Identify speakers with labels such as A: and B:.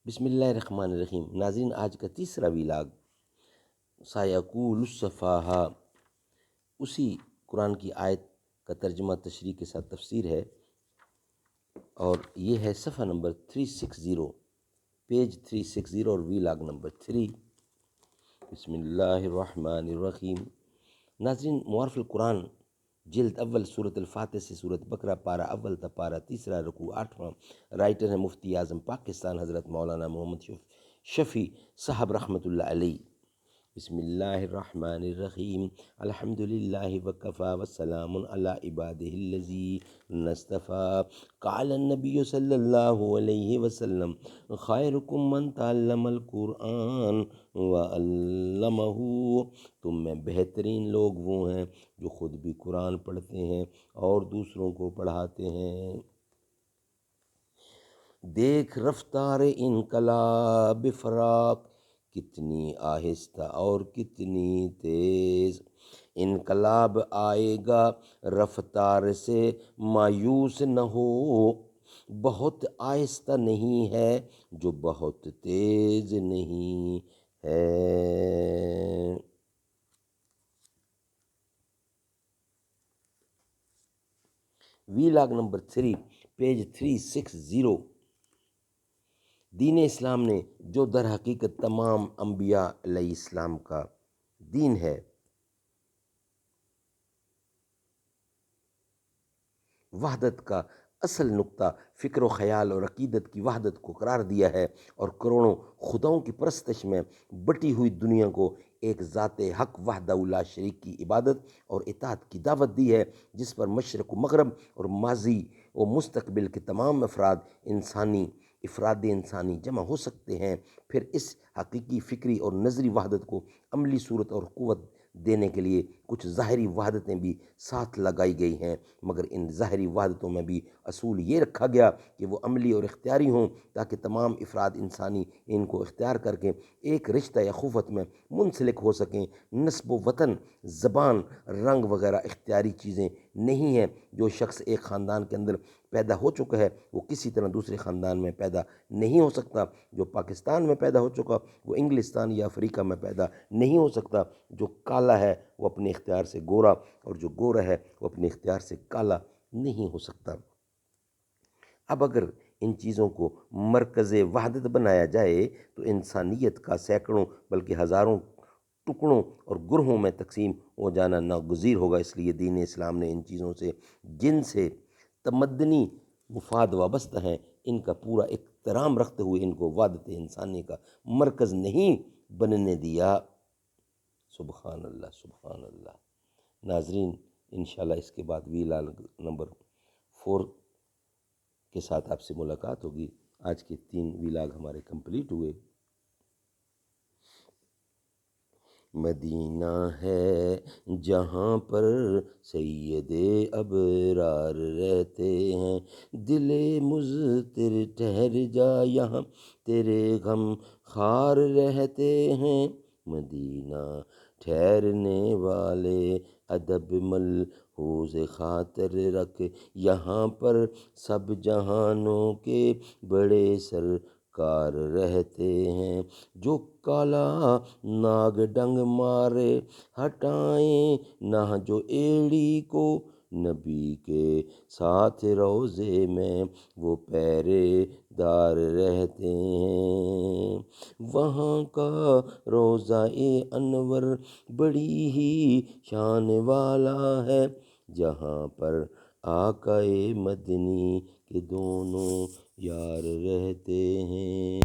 A: بسم اللہ الرحمن الرحیم۔ ناظرین، آج کا تیسرا ویلاگ سایقول الصفاہا، اسی قرآن کی آیت کا ترجمہ تشریح کے ساتھ تفسیر ہے، اور یہ ہے صفحہ نمبر 360، پیج 360 اور ویلاگ نمبر 3۔ بسم اللہ الرحمن الرحیم۔ ناظرین، معارف القرآن جلد اول سورۃ الفاتح سے سورۃ بقرہ، پارہ اول تا پارہ تیسرا، رکوع 8واں۔ رائٹر ہیں مفتی اعظم پاکستان حضرت مولانا محمد شفیع صاحب رحمۃ اللہ علیہ۔ بسم اللہ الرحمن الرحیم۔ الحمد للہ وکفی وسلام علی عبادہ الذین اصطفی۔ قال النبی صلی اللہ علیہ وسلم خیرکم من تعلم القرآن وعلمہ۔ تم میں بہترین لوگ وہ ہیں جو خود بھی قرآن پڑھتے ہیں اور دوسروں کو پڑھاتے ہیں۔ دیکھ رفتار انقلاب فراق، کتنی آہستہ اور کتنی تیز۔ انقلاب آئے گا رفتار سے مایوس نہ ہو، بہت آہستہ نہیں ہے جو بہت تیز نہیں ہے۔ Vlog number 3، page 360۔ دین اسلام نے جو در حقیقت تمام انبیاء علیہ السلام کا دین ہے، وحدت کا اصل نقطہ فکر و خیال اور عقیدت کی وحدت کو قرار دیا ہے، اور کروڑوں خداؤں کی پرستش میں بٹی ہوئی دنیا کو ایک ذات حق وحدہ لا شریک کی عبادت اور اطاعت کی دعوت دی ہے، جس پر مشرق و مغرب اور ماضی و مستقبل کے تمام افراد انسانی جمع ہو سکتے ہیں۔ پھر اس حقیقی فکری اور نظری وحدت کو عملی صورت اور قوت دینے کے لیے کچھ ظاہری وحدتیں بھی ساتھ لگائی گئی ہیں، مگر ان ظاہری وحدتوں میں بھی اصول یہ رکھا گیا کہ وہ عملی اور اختیاری ہوں، تاکہ تمام افراد انسانی ان کو اختیار کر کے ایک رشتہ یا اخوت میں منسلک ہو سکیں۔ نسب و وطن، زبان، رنگ وغیرہ اختیاری چیزیں نہیں ہیں۔ جو شخص ایک خاندان کے اندر پیدا ہو چکا ہے وہ کسی طرح دوسرے خاندان میں پیدا نہیں ہو سکتا۔ جو پاکستان میں پیدا ہو چکا وہ انگلستان یا افریقہ میں پیدا نہیں ہو سکتا۔ جو کالا ہے وہ اپنے اختیار سے گورا، اور جو گورا ہے وہ اپنے اختیار سے کالا نہیں ہو سکتا۔ اب اگر ان چیزوں کو مرکز وحدت بنایا جائے تو انسانیت کا سینکڑوں بلکہ ہزاروں ٹکڑوں اور گروہوں میں تقسیم ہو جانا ناگزیر ہوگا۔ اس لیے دین اسلام نے ان چیزوں سے جن سے تمدنی مفاد وابستہ ہیں، ان کا پورا احترام رکھتے ہوئے ان کو وحدت انسانی کا مرکز نہیں بننے دیا۔ سبحان اللہ، سبحان اللہ۔ ناظرین، انشاءاللہ اس کے بعد ویلاگ نمبر 4 کے ساتھ آپ سے ملاقات ہوگی۔ آج کے 3 ویلاگ ہمارے کمپلیٹ ہوئے۔ مدینہ ہے جہاں پر سید ابرار رہتے ہیں، دل مضطر ٹھہر جا یہاں تیرے غم خوار رہتے ہیں۔ مدینہ ٹھہرنے والے ادب ملحوظ خاطر رکھ، یہاں پر سب جہانوں کے بڑے سرکار رہتے ہیں۔ جو کالا ناگ ڈنگ مارے ہٹائیں نہ جو ایڑی کو، نبی کے ساتھ روضے میں وہ پہرے دار رہتے ہیں۔ وہاں کا روضہ انور بڑی ہی شان والا ہے، جہاں پر آقا مدنی کے دونوں یار رہتے ہیں۔